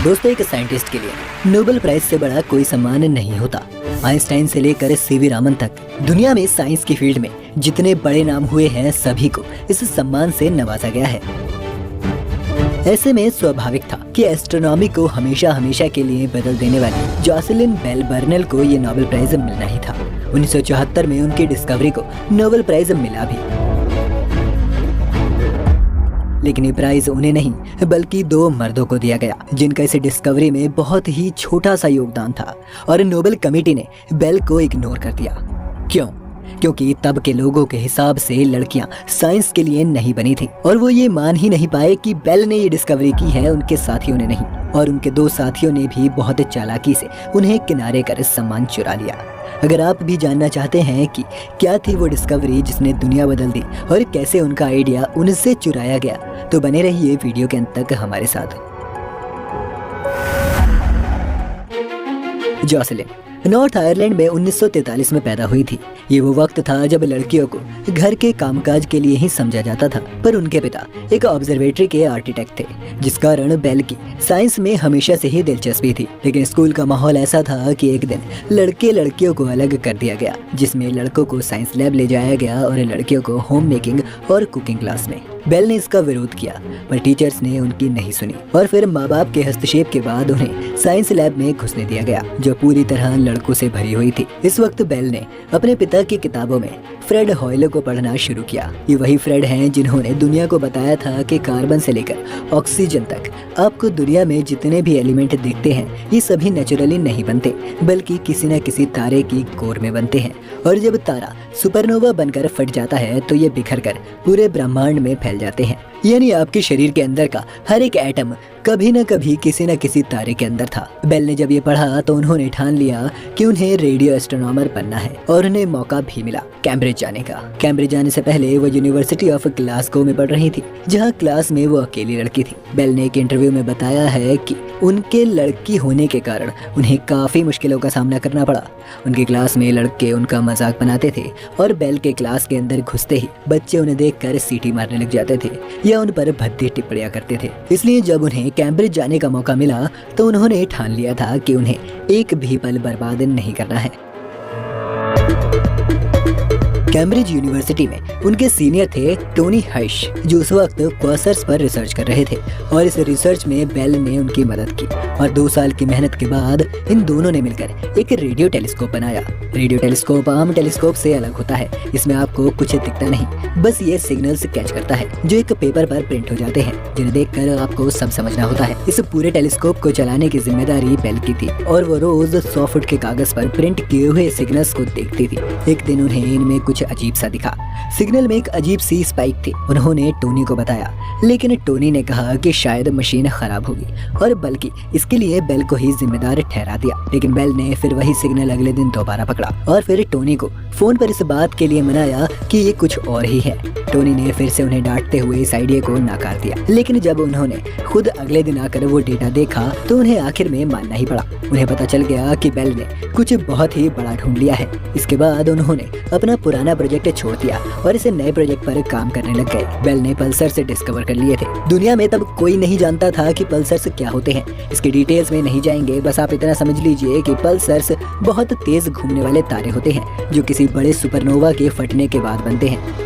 दोस्तों, एक साइंटिस्ट के लिए नोबेल प्राइज से बड़ा कोई सम्मान नहीं होता। आइंस्टाइन से लेकर सीवी रामन तक दुनिया में साइंस की फील्ड में जितने बड़े नाम हुए हैं, सभी को इस सम्मान से नवाजा गया है। ऐसे में स्वाभाविक था कि एस्ट्रोनॉमी को हमेशा हमेशा के लिए बदल देने वाली जोसेलिन बेल बर्नल को ये नोबेल प्राइज मिलना ही था। 1974 में उनकी डिस्कवरी को नोबेल प्राइज मिला भी, लेकिन ये प्राइज उन्हें नहीं बल्कि दो मर्दों को दिया गया जिनका इस डिस्कवरी में बहुत ही छोटा सा योगदान था, और नोबेल कमेटी ने बेल को इग्नोर कर दिया। क्यों? क्योंकि तब के लोगों के हिसाब से लड़कियां साइंस के लिए नहीं बनी थी, और वो ये मान ही नहीं पाए कि बेल ने ये डिस्कवरी की है, उनके साथियों ने नहीं। और उनके दो साथियों ने भी बहुत चालाकी से उन्हें किनारे कर सम्मान चुरा लिया। अगर आप भी जानना चाहते हैं कि क्या थी वो डिस्कवरी जिसने दुनिया बदल दी और कैसे उनका आइडिया उनसे चुराया गया, तो बने रहिए वीडियो के अंत तक हमारे साथ। जोसेलिन नॉर्थ आयरलैंड में 1943 में पैदा हुई थी। ये वो वक्त था जब लड़कियों को घर के कामकाज के लिए ही समझा जाता था, पर उनके पिता एक ऑब्जर्वेटरी के आर्किटेक्ट थे, जिस कारण बेल की साइंस में हमेशा से ही दिलचस्पी थी। लेकिन स्कूल का माहौल ऐसा था कि एक दिन लड़के लड़कियों को अलग कर दिया गया, जिसमें लड़कों को साइंस लैब ले जाया गया और लड़कियों को होम मेकिंग और कुकिंग क्लास में। बेल ने इसका विरोध किया, पर टीचर्स ने उनकी नहीं सुनी, और फिर माँ बाप के हस्तक्षेप के बाद उन्हें साइंस लैब में घुसने दिया गया, जो पूरी तरह लड़कों से भरी हुई थी। इस वक्त बेल ने अपने पिता की किताबों में फ्रेड हॉयले को पढ़ना शुरू किया। ये वही फ्रेड हैं जिन्होंने दुनिया को बताया था कि कार्बन से लेकर ऑक्सीजन तक आपको दुनिया में जितने भी एलिमेंट दिखते हैं, ये सभी नेचुरली नहीं बनते, बल्कि किसी न किसी तारे की कोर में बनते हैं। और जब तारा सुपरनोवा बनकर फट जाता है तो ये बिखर कर पूरे ब्रह्मांड में फैल जाते हैं। यानी आपके शरीर के अंदर का हर एक एटम कभी न कभी किसी न किसी तारे के अंदर था। बेल ने जब ये पढ़ा तो उन्होंने ठान लिया कि उन्हें रेडियो एस्ट्रोनॉमर बनना है, और उन्हें मौका भी मिला कैम्ब्रिज जाने का। कैम्ब्रिज जाने से पहले वो यूनिवर्सिटी ऑफ ग्लासगो में पढ़ रही थी, जहाँ क्लास में वो अकेली लड़की थी। बेल ने एक इंटरव्यू में बताया है कि उनके लड़की होने के कारण उन्हें काफी मुश्किलों का सामना करना पड़ा। उनकी क्लास में लड़के उनका मजाक बनाते थे, और बेल के क्लास के अंदर घुसते ही बच्चे उन्हें देखकर सीटी मारने लग जाते थे या उन पर भद्दी टिप्पणियां करते थे। इसलिए जब उन्हें कैम्ब्रिज जाने का मौका मिला तो उन्होंने ठान लिया था कि उन्हें एक भी पल बर्बाद नहीं करना है। कैम्ब्रिज यूनिवर्सिटी में उनके सीनियर थे टोनी हर्श, जो उस वक्त क्वासर्स पर रिसर्च कर रहे थे, और इस रिसर्च में बेल ने उनकी मदद की। और 2 साल की मेहनत के बाद इन दोनों ने मिलकर एक रेडियो टेलीस्कोप बनाया। रेडियो टेलीस्कोप आम टेलीस्कोप से अलग होता है। इसमें आपको कुछ दिखता नहीं, बस ये सिग्नल्स कैच करता है जो एक पेपर पर प्रिंट हो जाते हैं, जिन्हें देखकर आपको सब समझना होता है। इस पूरे टेलीस्कोप को चलाने की जिम्मेदारी बेल की थी, और वो रोज 100 फुट के कागज पर प्रिंट किए हुए सिग्नल्स को देखती थी। एक दिन उन्हें इनमें कुछ अजीब सा दिखा। सिग्नल में एक अजीब सी स्पाइक थी। उन्होंने टोनी को बताया, लेकिन टोनी ने कहा कि शायद मशीन खराब होगी, और बल्कि इसके लिए बेल को ही जिम्मेदार ठहरा दिया। लेकिन बेल ने फिर वही सिग्नल अगले दिन दोबारा पकड़ा, और फिर टोनी को फोन पर इस बात के लिए मनाया कि ये कुछ और ही है। टोनी ने फिर से उन्हें डांटते हुए इस आइडिया को नकार दिया, लेकिन जब उन्होंने खुद अगले दिन आकर वो डेटा देखा तो उन्हें आखिर में मानना ही पड़ा। उन्हें पता चल गया कि बेल ने कुछ बहुत ही बड़ा ढूंढ लिया है। इसके बाद उन्होंने अपना पुराना प्रोजेक्ट छोड़ दिया और इसे नए प्रोजेक्ट पर काम करने लग गए। बेल ने पल्सर्स डिस्कवर कर लिए थे। दुनिया में तब कोई नहीं जानता था कि पल्सर्स क्या होते हैं। इसकी डिटेल्स में नहीं जाएंगे, बस आप इतना समझ लीजिए कि पल्सर्स बहुत तेज घूमने वाले तारे होते हैं जो किसी बड़े सुपरनोवा के फटने के बाद बनते हैं।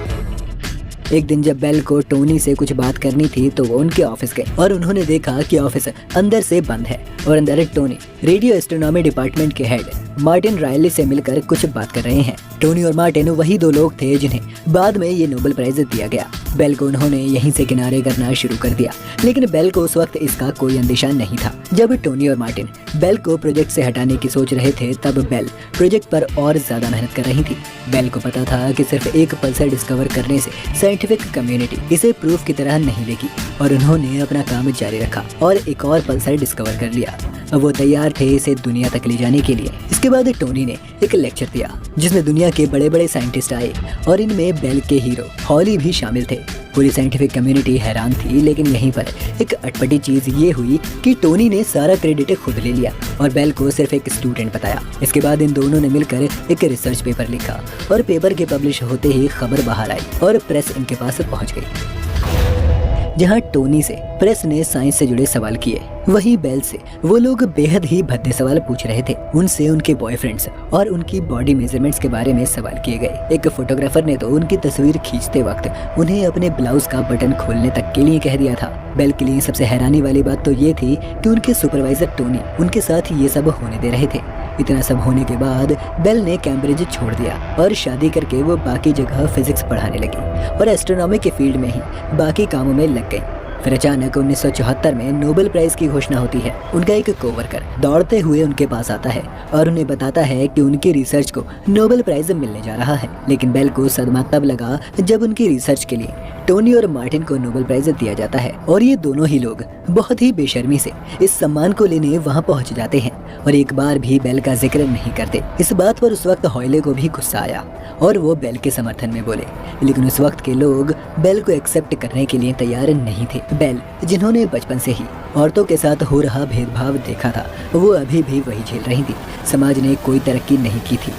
एक दिन जब बेल को टोनी से कुछ बात करनी थी तो वो उनके ऑफिस गए, और उन्होंने देखा कि ऑफिस अंदर से बंद है, और अंदर टोनी रेडियो एस्ट्रोनॉमी डिपार्टमेंट के हेड मार्टिन रायली से मिलकर कुछ बात कर रहे हैं। टोनी और मार्टिन वही 2 लोग थे जिन्हें बाद में ये नोबेल प्राइज दिया गया। बेल को उन्होंने यहीं से किनारे करना शुरू कर दिया, लेकिन बेल को उस वक्त इसका कोई अंदेशा नहीं था। जब टोनी और मार्टिन बेल को प्रोजेक्ट से हटाने की सोच रहे थे, तब बेल प्रोजेक्ट पर और ज्यादा मेहनत कर रही थी। बेल को पता था कि सिर्फ एक पल्सर डिस्कवर करने से साइंटिफिक कम्युनिटी इसे प्रूफ की तरह नहीं लेगी, और उन्होंने अपना काम जारी रखा और एक और पल्सर डिस्कवर कर लिया। अब वो तैयार थे इसे दुनिया तक ले जाने के लिए। इसके बाद टोनी ने एक लेक्चर दिया जिसमें दुनिया के बड़े बड़े साइंटिस्ट आए, और इनमें बेल के हीरो हॉली भी शामिल थे। पूरी साइंटिफिक कम्युनिटी हैरान थी, लेकिन यहीं पर एक अटपटी चीज ये हुई कि टोनी ने सारा क्रेडिट खुद ले लिया और बेल को सिर्फ एक स्टूडेंट बताया। इसके बाद इन दोनों ने मिलकर एक रिसर्च पेपर लिखा, और पेपर के पब्लिश होते ही खबर बाहर आई और प्रेस इनके पास पहुंच गई। जहां टोनी से प्रेस ने साइंस से जुड़े सवाल किए, वहीं बेल से वो लोग बेहद ही भद्दे सवाल पूछ रहे थे। उनसे उनके बॉयफ्रेंड्स और उनकी बॉडी मेजरमेंट्स के बारे में सवाल किए गए। एक फोटोग्राफर ने तो उनकी तस्वीर खींचते वक्त उन्हें अपने ब्लाउज का बटन खोलने तक के लिए कह दिया था। बेल के लिए सबसे हैरानी वाली बात तो ये थी कि उनके सुपरवाइजर टोनी उनके साथ ये सब होने दे रहे थे। इतना सब होने के बाद बेल ने कैम्ब्रिज छोड़ दिया और शादी करके वो बाकी जगह फिजिक्स पढ़ाने लगी और एस्ट्रोनॉमी के फील्ड में ही बाकी कामों में लग गई। फिर अचानक 1974 में नोबेल प्राइज की घोषणा होती है। उनका एक कोवर्कर दौड़ते हुए उनके पास आता है और उन्हें बताता है कि उनकी रिसर्च को नोबेल प्राइज मिलने जा रहा है। लेकिन बेल को सदमा तब लगा जब उनकी रिसर्च के लिए टोनी और मार्टिन को नोबेल प्राइज दिया जाता है और ये दोनों ही लोग बहुत ही बेशर्मी से इस सम्मान को लेने वहाँ पहुँच जाते हैं और एक बार भी बेल का जिक्र नहीं करते। इस बात पर उस वक्त हॉयले को भी गुस्सा आया और वो बेल के समर्थन में बोले, लेकिन उस वक्त के लोग बेल को एक्सेप्ट करने के लिए तैयार नहीं थे। बेल, जिन्होंने बचपन से ही औरतों के साथ हो रहा भेदभाव देखा था, वो अभी भी वही झेल रही थी। समाज ने कोई तरक्की नहीं की थी।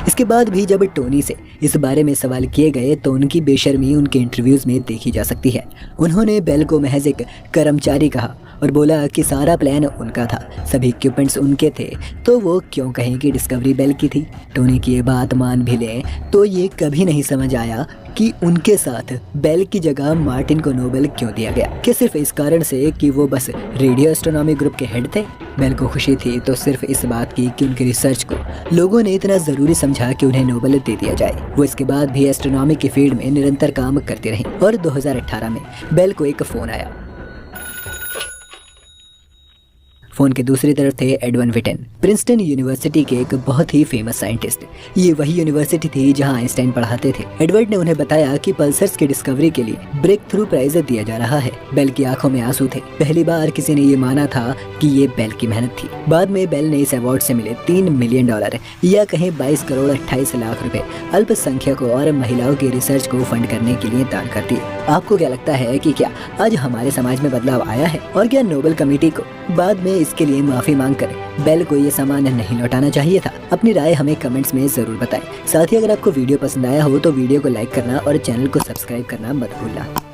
इसके बाद भी जब टोनी से इस बारे में सवाल किए गए तो उनकी बेशर्मी उनके इंटरव्यूज में देखी जा सकती है। उन्होंने बेल को महज एक कर्मचारी कहा और बोला कि सारा प्लान उनका था, सभी इक्विपमेंट्स उनके थे, तो वो क्यों कहें कि डिस्कवरी बेल की थी। टोनी की ये बात मान भी लें तो ये कभी नहीं समझ आया कि उनके साथ बेल की जगह मार्टिन को नोबेल क्यों दिया गया। क्या सिर्फ इस कारण से कि वो बस रेडियो एस्ट्रोनॉमी ग्रुप के हेड थे? बेल को खुशी थी तो सिर्फ इस बात की कि उनकी रिसर्च को लोगों ने इतना ज़रूरी समझा कि उन्हें नोबेल दे दिया जाए। वो इसके बाद भी एस्ट्रोनॉमी की फील्ड में निरंतर काम करती रही और 2018 में बेल को एक फ़ोन आया। फोन के दूसरी तरफ थे एडवन विटेन, प्रिंसटन यूनिवर्सिटी के एक बहुत ही फेमस साइंटिस्ट। ये वही यूनिवर्सिटी थी जहां आइंस्टाइन पढ़ाते थे। एडवर्ड ने उन्हें बताया कि पल्सर्स की डिस्कवरी के लिए ब्रेक थ्रू प्राइज दिया जा रहा है। बेल की आंखों में आंसू थे। पहली बार किसी ने ये माना था कि ये बेल की मेहनत थी। बाद में बेल ने इस अवार्ड से मिले $3 मिलियन या कहें 22 करोड़ 28 लाख रुपए अल्पसंख्यकों और महिलाओं की रिसर्च को फंड करने के लिए दान कर दिए। आपको क्या लगता है कि क्या आज हमारे समाज में बदलाव आया है और क्या नोबेल कमेटी को बाद में इसके लिए माफी मांगकर बेल को ये सामान नहीं लौटाना चाहिए था? अपनी राय हमें कमेंट्स में जरूर बताएं। साथ ही अगर आपको वीडियो पसंद आया हो तो वीडियो को लाइक करना और चैनल को सब्सक्राइब करना मत भूलना।